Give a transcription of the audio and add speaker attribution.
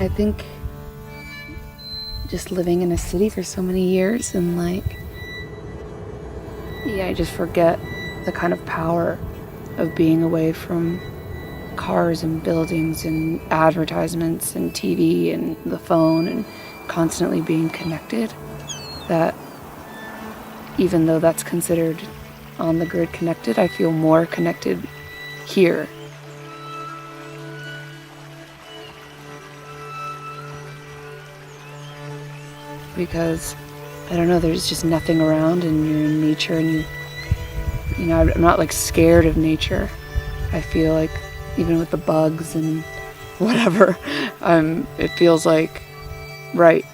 Speaker 1: I think just living in a city for so many years and like, yeah, I just forget the kind of power of being away from cars and buildings and advertisements and TV and the phone and constantly being connected, that even though that's considered on the grid connected, I feel more connected here. Because, I don't know, there's just nothing around and you're in nature and you know, I'm not like scared of nature. I feel like even with the bugs and whatever, it feels like right.